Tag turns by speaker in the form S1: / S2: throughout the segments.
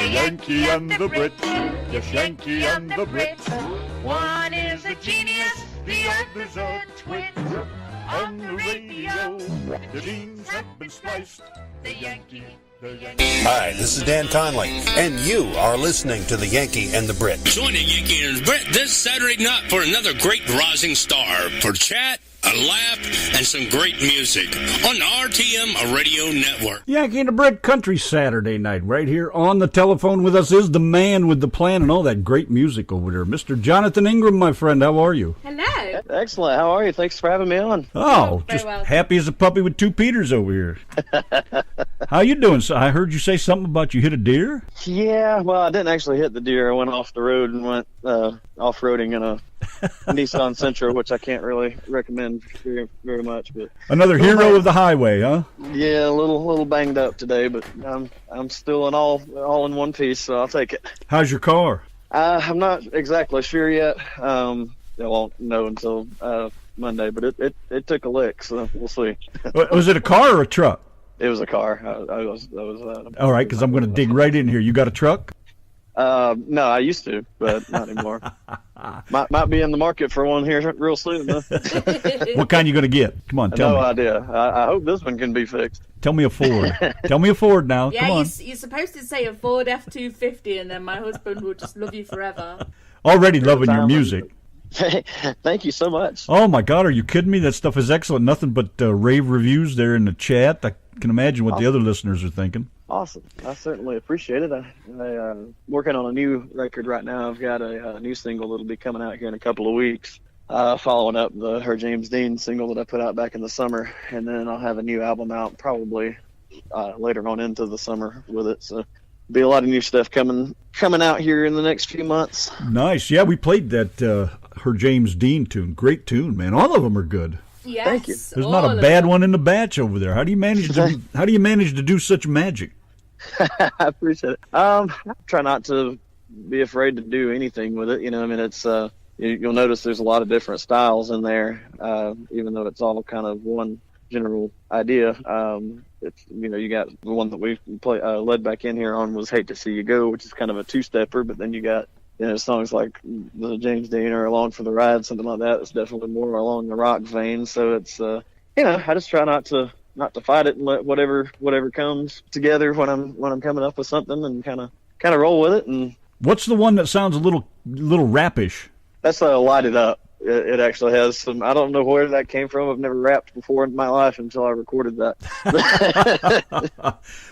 S1: The Yankee and the Brit. Yes, Yankee and the Brit. One is a genius, the other's a twit. On the radio, the beans have been spliced. The Yankee, the Yankee.
S2: Hi, this is Dan Conley, and you are listening to the Yankee and the Brit.
S3: Join the Yankee and the Brit this Saturday night for another great rising star for chat, a laugh, and some great music on the RTM Radio Network.
S4: Yankee and the Brit Country Saturday night. Right here on the telephone with us is the man with the plan and all that great music over there, Mr. Jonathan Ingram, my friend. How are you?
S5: Hello.
S6: Excellent. How are you? Thanks for having me on.
S4: Oh, just happy as a puppy with two Peters over here. How you doing? So I heard you say something about you hit a deer?
S6: Yeah, well, I didn't actually hit the deer. I went off the road and went off-roading in a Nissan Sentra, which I can't really recommend very, very much. But
S4: another hero of the highway, huh?
S6: Yeah, a little banged up today, but I'm still all in one piece, so I'll take it.
S4: How's your car?
S6: I'm not exactly sure yet. I won't know until Monday, but it took a lick, so we'll see.
S4: Was it a car or a truck?
S6: It was a car. I was
S4: all right, because I'm going to dig right in here. You got a truck?
S6: No, I used to, but not anymore. might be in the market for one here real soon. Huh?
S4: What kind you going to get? Come on, tell me.
S6: No idea. I hope this one can be fixed.
S4: Tell me a Ford. Tell me a Ford now.
S5: Yeah,
S4: come on.
S5: You're supposed to say a Ford F-250, and then my husband will just love you forever.
S4: Already loving your music.
S6: Thank you so much.
S4: Oh, my God. Are you kidding me? That stuff is excellent. Nothing but rave reviews there in the chat. I can imagine what the other listeners are thinking.
S6: Awesome. I certainly appreciate it. I'm working on a new record right now. I've got a new single that'll be coming out here in a couple of weeks, following up her James Dean single that I put out back in the summer. And then I'll have a new album out probably later on into the summer with it. So be a lot of new stuff coming out here in the next few months.
S4: Nice. Yeah, we played that her James Dean tune. Great tune, man. All of them are good.
S5: Yes,
S6: thank you.
S4: There's not a bad one in the batch over there. How do you manage to do such magic?
S6: I appreciate it. I try not to be afraid to do anything with it. You know, I mean, it's you'll notice there's a lot of different styles in there, even though it's all kind of one general idea. It's, you know, you got the one that we led back in here on was "Hate to See You Go," which is kind of a two-stepper, but then you got, you know, songs like the James Dean or "Along for the Ride," something like that. It's definitely more along the rock vein. So it's, you know, I just try not to fight it and let whatever comes together when I'm coming up with something, and kind of roll with it. And
S4: what's the one that sounds a little rapish?
S6: That's "Light It Up." It actually has some. I don't know where that came from. I've never rapped before in my life until I recorded that.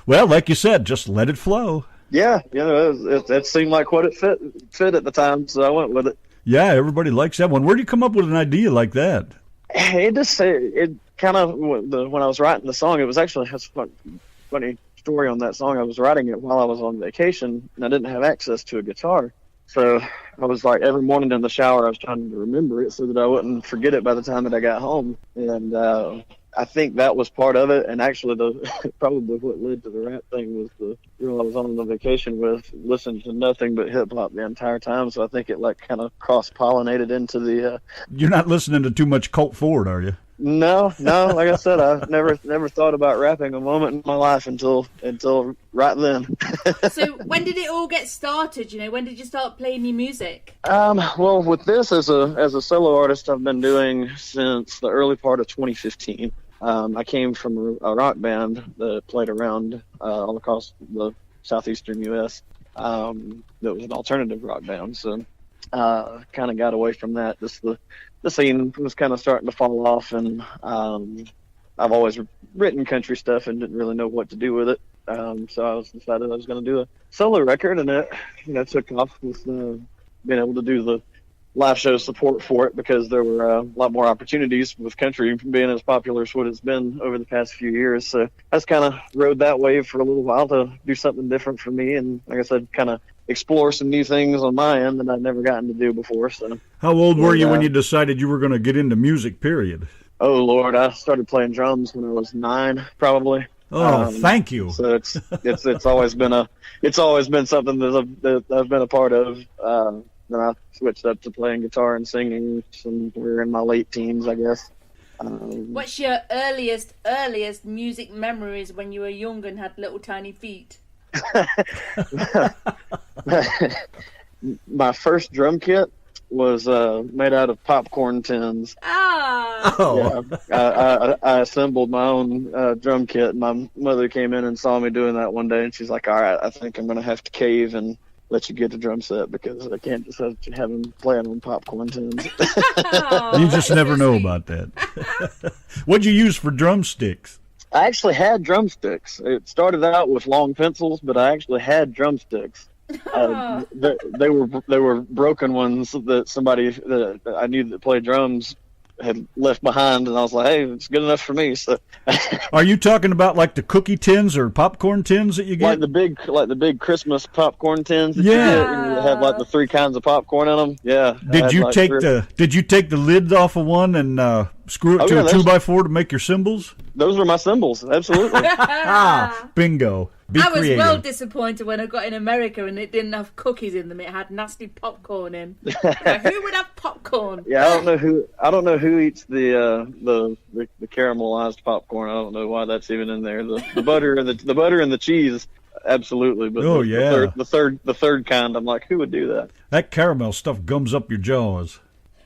S4: Well, like you said, just let it flow.
S6: Yeah, you know, it seemed like what it fit at the time, so I went with it.
S4: Yeah, everybody likes that one. Where do you come up with an idea like that?
S6: It kind of, when I was writing the song, it was actually a funny story on that song. I was writing it while I was on vacation, and I didn't have access to a guitar. So I was like, every morning in the shower, I was trying to remember it so that I wouldn't forget it by the time that I got home. And I think that was part of it. And actually, probably what led to the rap thing was the girl I was on the vacation with listened to nothing but hip hop the entire time. So I think it like kind of cross-pollinated into the.
S4: You're not listening to too much Colt Ford, are you?
S6: No. Like I said, I've never thought about rapping a moment in my life until right then.
S5: So when did it all get started? You know, when did you start playing your music?
S6: Well, with this as a solo artist, I've been doing since the early part of 2015. I came from a rock band that played around all across the southeastern U.S. That was an alternative rock band. So kind of got away from that. Just the scene was kind of starting to fall off, and I've always written country stuff and didn't really know what to do with it. So I decided I was going to do a solo record, and it, you know, took off with being able to do the live show support for it, because there were a lot more opportunities with country being as popular as what it's been over the past few years. So I just kind of rode that wave for a little while to do something different for me, and like I said, kind of explore some new things on my end that I'd never gotten to do before. So
S4: how old were you when you decided you were going to get into music, period?
S6: Oh Lord, I started playing drums when I was 9, probably.
S4: Oh, thank you.
S6: So it's always been something that I've been a part of. Then I switched up to playing guitar and singing somewhere in my late teens, I guess.
S5: What's your earliest music memories when you were young and had little tiny feet?
S6: My first drum kit was made out of popcorn tins.
S5: Oh.
S6: Yeah, I assembled my own drum kit. And my mother came in and saw me doing that one day, and she's like, "All right, I think I'm going to have to cave and let you get a drum set because I can't just have him playing on popcorn tins."
S4: You just never know about that. What'd you use for drumsticks?
S6: I actually had drumsticks. It started out with long pencils, but I actually had drumsticks. They were broken ones that somebody that I knew that played drums had left behind, and I was like, "Hey, it's good enough for me." So,
S4: are you talking about like the cookie tins or popcorn tins that you get?
S6: like the big Christmas popcorn tins? That
S4: Yeah,
S6: you get, and you have like the 3 kinds of popcorn in them. Yeah.
S4: Did you take the lids off of one and screw it to a 2x4 to make your cymbals?
S6: Those were my cymbals, absolutely.
S4: Bingo. Be
S5: I was
S4: creative.
S5: well disappointed when I got in America and it didn't have cookies in them. It had nasty popcorn in. Like, who would have popcorn?
S6: Yeah, I don't know who eats the caramelized popcorn. I don't know why that's even in there. The butter and the butter and the cheese, absolutely. But the third kind, I'm like, who would do that?
S4: That caramel stuff gums up your jaws.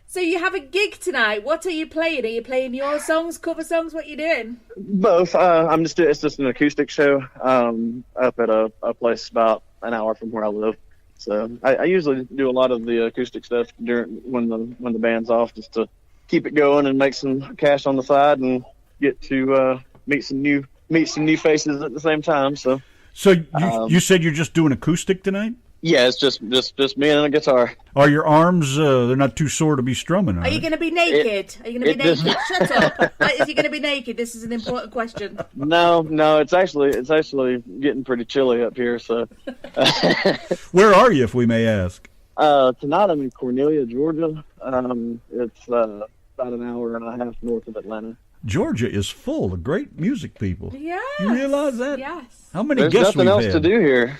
S5: So you have a gig tonight. What are you playing? Are you playing your songs, cover songs? What are you doing?
S6: Both. It's just an acoustic show up at a place about an hour from where I live. So I usually do a lot of the acoustic stuff during when the band's off, just to keep it going and make some cash on the side and get to meet some new faces at the same time. So
S4: you said you're just doing acoustic tonight?
S6: Yeah, it's just me and a guitar.
S4: Are your arms, they're not too sore to be strumming,
S5: Are you going to be naked? Are you going to be naked? Shut up. Is you going to be naked? This is an important question.
S6: No, it's actually getting pretty chilly up here, so.
S4: Where are you, if we may ask?
S6: Tonight I'm in Cornelia, Georgia. It's about an hour and a half north of Atlanta.
S4: Georgia is full of great music people.
S5: Yes.
S4: You realize that?
S5: Yes.
S4: How many
S6: There's
S4: guests
S6: nothing else
S4: had?
S6: to do here.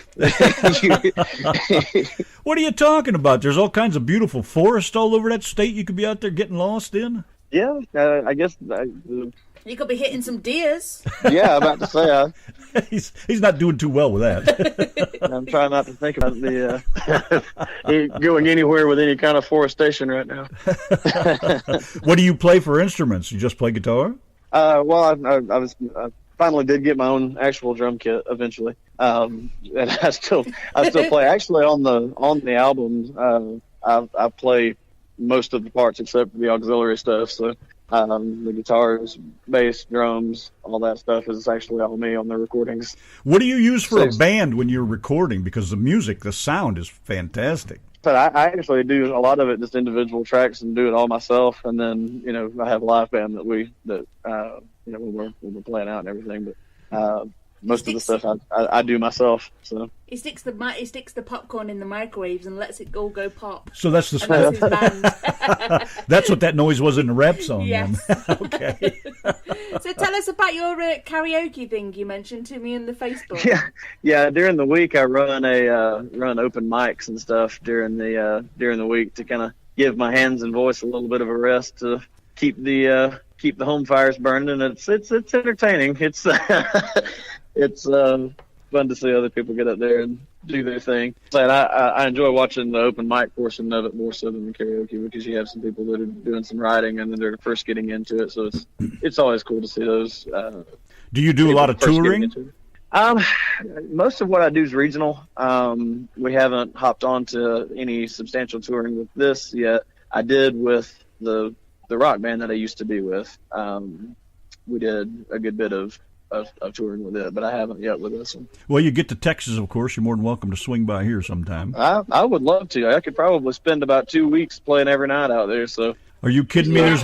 S4: What are you talking about? There's all kinds of beautiful forests all over that state you could be out there getting lost in.
S6: Yeah, I guess.
S5: You could be hitting some deers.
S6: Yeah, I'm about to say.
S4: He's not doing too well with that.
S6: I'm trying not to think about going anywhere with any kind of forestation right now.
S4: What do you play for instruments? You just play guitar?
S6: Well, I finally did get my own actual drum kit eventually, and I still play. Actually, on the album, I play most of the parts except for the auxiliary stuff. So the guitars, bass, drums, all that stuff is actually all me on the recordings.
S4: What do you use for a band when you're recording? Because the sound is fantastic.
S6: But I actually do a lot of it just individual tracks and do it all myself, and then I have a live band that when we're playing out and everything. But most of the stuff I do myself. So
S5: he sticks the popcorn in the microwaves and lets it all go pop.
S4: So that's
S5: and that's his band.
S4: That's what that noise was in the rap song.
S5: Yes.
S4: Okay.
S5: So tell us about your karaoke thing you mentioned to me in the Facebook.
S6: Yeah. During the week, I run open mics and stuff during the week to kind of give my hands and voice a little bit of a rest to keep the home fires burning, and it's entertaining. It's fun to see other people get up there and do their thing. And I enjoy watching the open mic portion of it more so than the karaoke, because you have some people that are doing some writing and then they're first getting into it. So it's always cool to see those.
S4: Do you do a lot of touring?
S6: Most of what I do is regional. We haven't hopped on to any substantial touring with this yet. I did with the rock band that I used to be with. We did a good bit of touring with it, but I haven't yet with this one.
S4: Well, you get to Texas, of course. You're more than welcome to swing by here sometime.
S6: I would love to. I could probably spend about 2 weeks playing every night out there. So.
S4: Are you kidding me?
S5: Yes.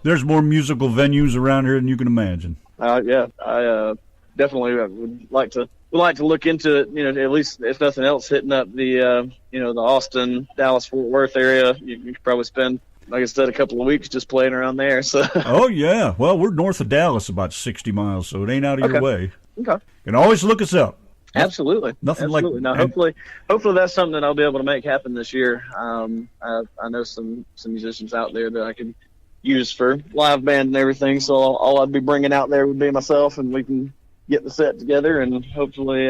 S4: There's more musical venues around here than you can imagine.
S6: Yeah, I definitely would like to look into it. At least if nothing else, hitting up the the Austin, Dallas, Fort Worth area. You could probably spend, like I said, a couple of weeks just playing around there. So.
S4: Oh yeah, well, we're north of Dallas, about 60 miles, so it ain't out of your way.
S6: Okay.
S4: You can always look us up.
S6: Absolutely.
S4: Nothing
S6: Now, hopefully that's something that I'll be able to make happen this year. I know some musicians out there that I can use for live band and everything. So all I'd be bringing out there would be myself, and we can get the set together, and hopefully,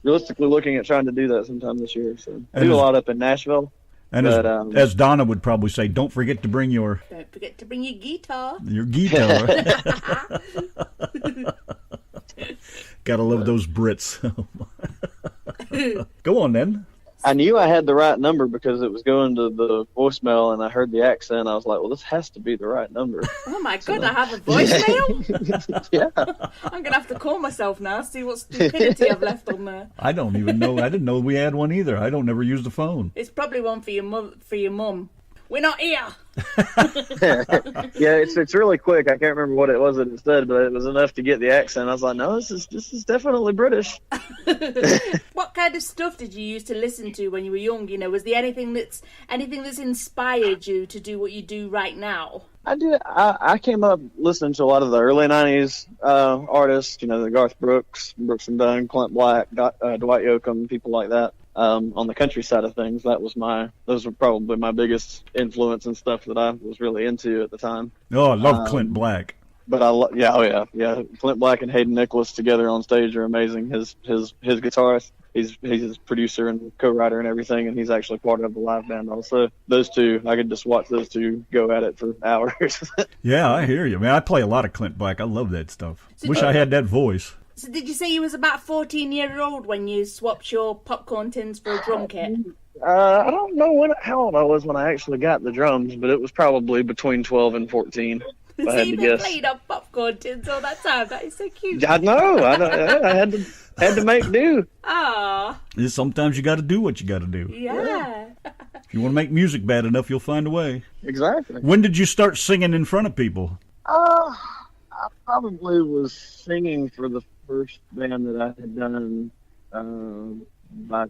S6: realistically looking at trying to do that sometime this year. So I do a lot up in Nashville.
S4: And as Donna would probably say, don't forget to bring your
S5: guitar.
S4: Your guitar. Gotta love those Brits. Go on then.
S6: I knew I had the right number because it was going to the voicemail, and I heard the accent. I was like, well, this has to be the right number.
S5: Oh, my God, I have a voicemail?
S6: Yeah.
S5: I'm going to have to call myself now, see what stupidity I've left on there.
S4: I don't even know. I didn't know we had one either. I don't never use the phone.
S5: It's probably one for your mum. We're not here.
S6: Yeah, it's really quick. I can't remember what it was that it said, but it was enough to get the accent. I was like, no, this is definitely British.
S5: What kind of stuff did you used to listen to when you were young? You know, was there anything that's inspired you to do what you do right now?
S6: I did. I came up listening to a lot of the early '90s artists. You know, the Garth Brooks and Dunn, Clint Black, Dwight Yoakam, people like that. On the country side of things, those were probably my biggest influence and stuff that I was really into at the time.
S4: Oh, I love Clint Black.
S6: But yeah. Clint Black and Hayden Nicholas together on stage are amazing. His guitarist, he's his producer and co-writer and everything, and he's actually part of the live band also. Those two, I could just watch those two go at it for hours.
S4: Yeah, I hear you, man. I play a lot of Clint Black. I love that stuff. Wish I had that voice.
S5: So did you say you was about 14 years old when you swapped your popcorn tins for a drum kit?
S6: I don't know how old I was when I actually got the drums, but it was probably between 12 and 14. If I had to guess.
S5: Played on popcorn tins all that time. That is so cute.
S6: I know. I had to make do.
S5: Ah.
S4: Sometimes you got to do what you got to do.
S5: Yeah.
S4: If you want to make music bad enough, you'll find a way.
S6: Exactly.
S4: When did you start singing in front of people?
S6: I probably was singing for the first band that I had done back.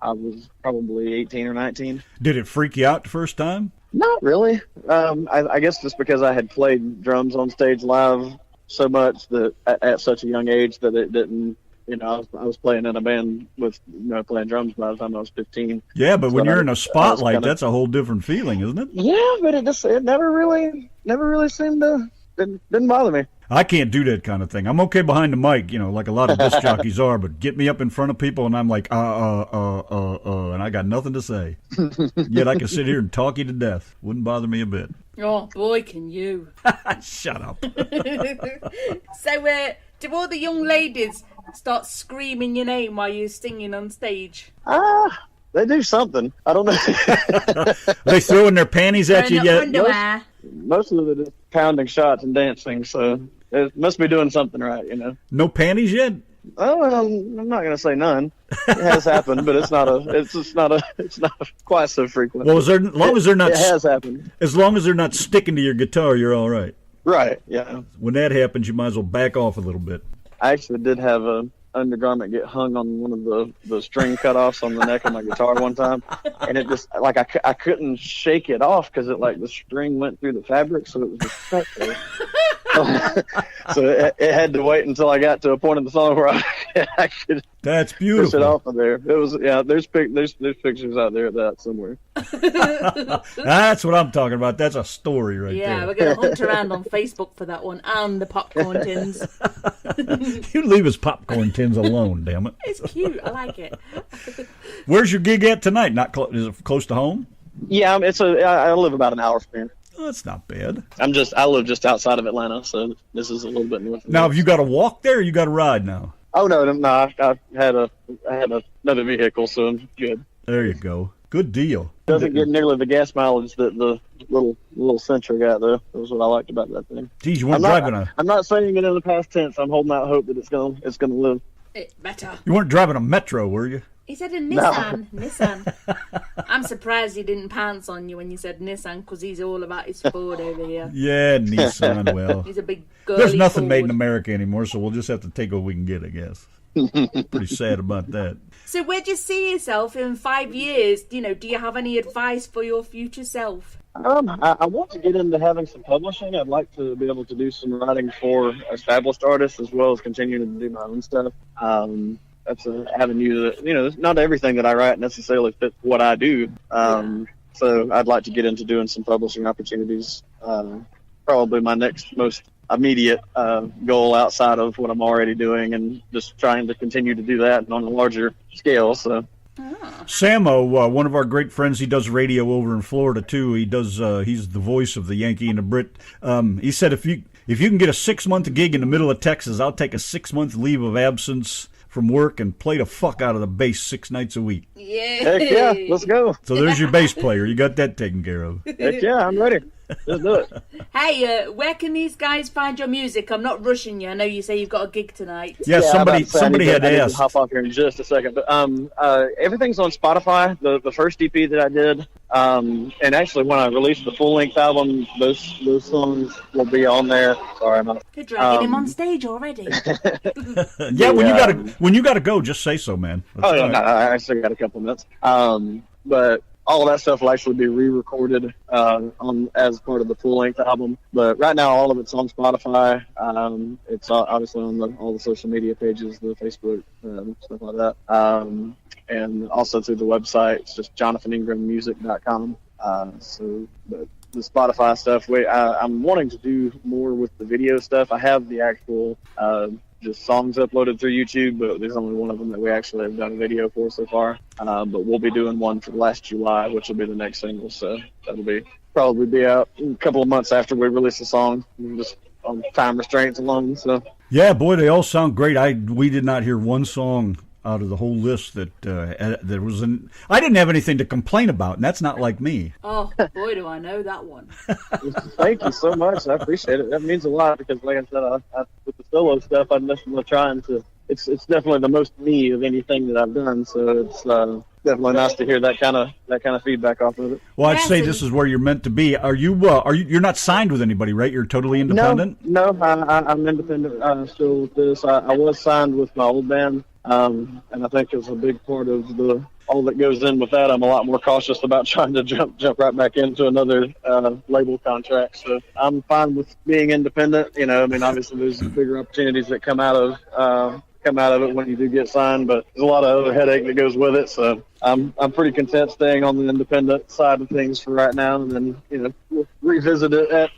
S6: I was probably 18 or 19.
S4: Did it freak you out the first time?
S6: Not really. I guess just because I had played drums on stage live so much that at such a young age that it didn't, I was playing in a band with, playing drums by the time I was 15.
S4: Yeah, but when you're in a spotlight, that's a whole different feeling, isn't it?
S6: Yeah, but it never really seemed to, didn't bother me.
S4: I can't do that kind of thing. I'm okay behind the mic, like a lot of disc jockeys are, but get me up in front of people and I'm like, and I got nothing to say. Yet I can sit here and talk you to death. Wouldn't bother me a bit.
S5: Oh, boy, can you.
S4: Shut up.
S5: So, do all the young ladies start screaming your name while you're singing on stage?
S6: They do something. I don't know.
S4: Are they throwing their panties at you yet?
S6: Most of it is pounding shots and dancing, so it must be doing something right,
S4: No panties yet?
S6: Oh, well, I'm not going to say none. It has happened, but it's not quite so frequent.
S4: Well, as long as they're not,
S6: it has happened.
S4: As long as they're not sticking to your guitar, you're all right.
S6: Right. Yeah.
S4: When that happens, you might as well back off a little bit.
S6: I actually did have a undergarment get hung on one of the string cutoffs on the neck of my guitar one time, and it just I couldn't shake it off because the string went through the fabric, so it was just stuck there. So it had to wait until I got to a point in the song where I could.
S4: That's beautiful.
S6: Push it off of there. It was There's pictures out there of that somewhere.
S4: That's what I'm talking about. That's a story right there.
S5: Yeah, we're gonna hunt around on Facebook for that one and the popcorn tins.
S4: You leave us popcorn tins alone, damn it.
S5: It's cute. I like it.
S4: Where's your gig at tonight? Is it close to home?
S6: Yeah, I live about an hour from here.
S4: Oh, that's not bad.
S6: I live just outside of Atlanta, so this is a little bit north.
S4: Now, have you got to walk there, or you got to ride now?
S6: Oh no! I had another vehicle, so I'm good.
S4: There you go. Good deal.
S6: Doesn't get nearly the gas mileage that the little Sentra got, though. That was what I liked about that thing.
S4: Geez, you weren't driving
S6: I'm not saying it in the past tense. I'm holding out hope that it's gonna live.
S5: It's better.
S4: You weren't driving a Metro, were you?
S5: He said a Nissan.
S6: No.
S5: Nissan. I'm surprised he didn't pounce on you when you said Nissan, because he's all about his Ford over here.
S4: Yeah, Nissan, well.
S5: He's a big girly
S4: There's nothing
S5: Ford.
S4: made in America anymore, so we'll just have to take what we can get, I guess. Pretty sad about that.
S5: So where do you see yourself in 5 years? Do you have any advice for your future self?
S6: I want to get into having some publishing. I'd like to be able to do some writing for established artists as well as continuing to do my own stuff. That's an avenue that, not everything that I write necessarily fits what I do. So I'd like to get into doing some publishing opportunities probably my next most immediate goal outside of what I'm already doing, and just trying to continue to do that on a larger scale. So.
S4: Samo, one of our great friends, he does radio over in Florida too. He does. He's the voice of the Yankee and the Brit. He said if you can get a 6-month gig in the middle of Texas, I'll take a 6-month leave of absence from work and play the fuck out of the bass 6 nights a week.
S5: Yeah.
S6: Heck yeah, let's go.
S4: So there's your bass player. You got that taken care of.
S6: Heck yeah, I'm ready. Let's do it.
S5: Hey, where can these guys find your music? I'm not rushing you. I know you say you've got a gig tonight.
S4: Yeah, somebody had
S6: I need
S4: asked.
S6: to hop off here in just a second, but everything's on Spotify. The first EP that I did, and actually when I released the full length album, those songs will be on there. Sorry, I'm not.
S5: You're dragging him on stage already.
S4: Yeah, when you gotta go, just say so, man. That's
S6: Oh yeah,
S4: all right.
S6: no, I still got a couple minutes. But all of that stuff will actually be re-recorded as part of the full-length album. But right now, all of it's on Spotify. It's obviously on all the social media pages, the Facebook, stuff like that. And also through the website. It's just jonathaningrammusic.com. So the Spotify stuff, I'm wanting to do more with the video stuff. I have the actual just songs uploaded through YouTube, but there's only one of them that we actually have done a video for so far. But we'll be doing one for last July, which will be the next single. So that'll probably be out a couple of months after we release the song. We're just on time restraints alone. So
S4: Yeah, boy, they all sound great. We did not hear one song out of the whole list that there was I didn't have anything to complain about, and that's not like me.
S5: Oh, boy, do I know that one.
S6: Thank you so much. I appreciate it. That means a lot because, like I said, I with the solo stuff, I'm definitely trying to. It's definitely the most me of anything that I've done. So it's definitely nice to hear that kind of feedback off of it.
S4: Well, I'd say this is where you're meant to be. Are you're not signed with anybody, right? You're totally independent?
S6: No, I'm independent still with this. I was signed with my old band, and I think it's a big part of all that goes in with that. I'm a lot more cautious about trying to jump right back into another label contract. So I'm fine with being independent. Obviously there's bigger opportunities that come out of it when you do get signed, but there's a lot of other headache that goes with it. So I'm pretty content staying on the independent side of things for right now, and then we'll revisit it at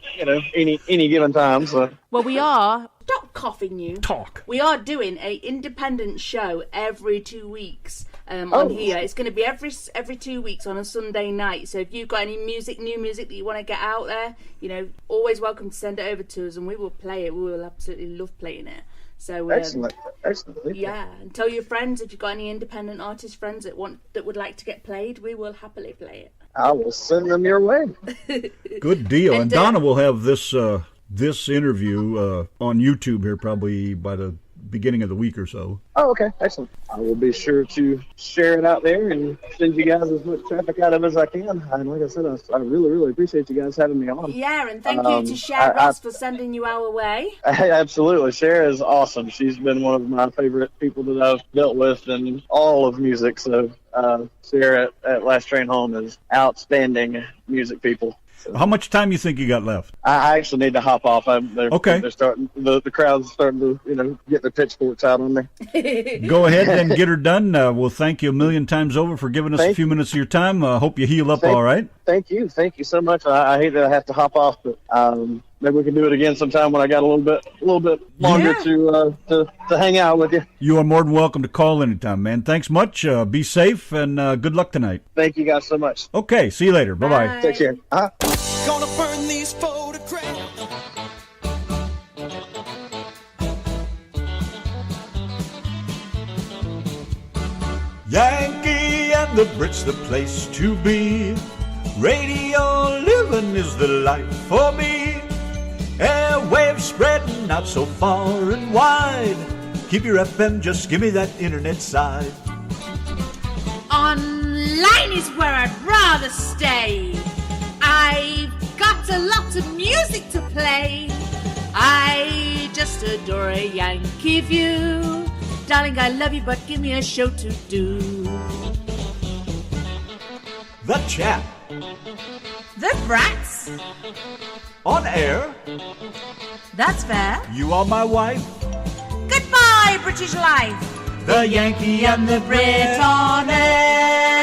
S6: any given time. So
S5: Well, we are. Stop coughing, you.
S4: Talk.
S5: We are doing a independent show every 2 weeks on here. It's going to be every 2 weeks on a Sunday night. So if you've got any new music that you want to get out there, always welcome to send it over to us, and we will play it. We will absolutely love playing it. So
S6: excellent.
S5: Yeah, and tell your friends if you've got any independent artist friends that would like to get played. We will happily play it.
S6: I will send them your way.
S4: Good deal. And Donna will have this interview on YouTube here probably by the beginning of the week or so.
S6: Oh, okay. Excellent. I will be sure to share it out there and send you guys as much traffic out of as I can. And like I said, I really, really appreciate you guys having me on.
S5: Yeah, and thank you to Cher Ross for sending you our way.
S6: Absolutely. Cher is awesome. She's been one of my favorite people that I've dealt with in all of music. So Cher at Last Train Home is outstanding music people.
S4: How much time you think you got left?
S6: I actually need to hop off.
S4: Okay.
S6: They're starting. The crowd's starting to get their pitchforks out on me.
S4: Go ahead and get her done. We'll thank you a million times over for giving us a few minutes of your time. Hope you heal up all right.
S6: Thank you so much. I hate that I have to hop off, but maybe we can do it again sometime when I got a little bit longer to hang out with you.
S4: You are more than welcome to call anytime, man. Thanks much. Be safe and good luck tonight.
S6: Thank you guys so much.
S4: Okay, see you later. Bye-bye.
S5: Bye.
S6: Take care.
S7: Gonna burn these photographs.
S4: Yankee and the Brit's the place to be. Radio living is the life for me. Airwaves spreading out so far and wide. Keep your FM, just give me that internet side.
S5: Online is where I'd rather stay. I've got a lot of music to play. I just adore a Yankee view. Darling, I love you, but give me a show to do.
S4: The Chat.
S5: The Brats.
S4: On air.
S5: That's fair.
S4: You are my wife.
S5: Goodbye, British life.
S4: The Yankee and the
S5: Brit on air.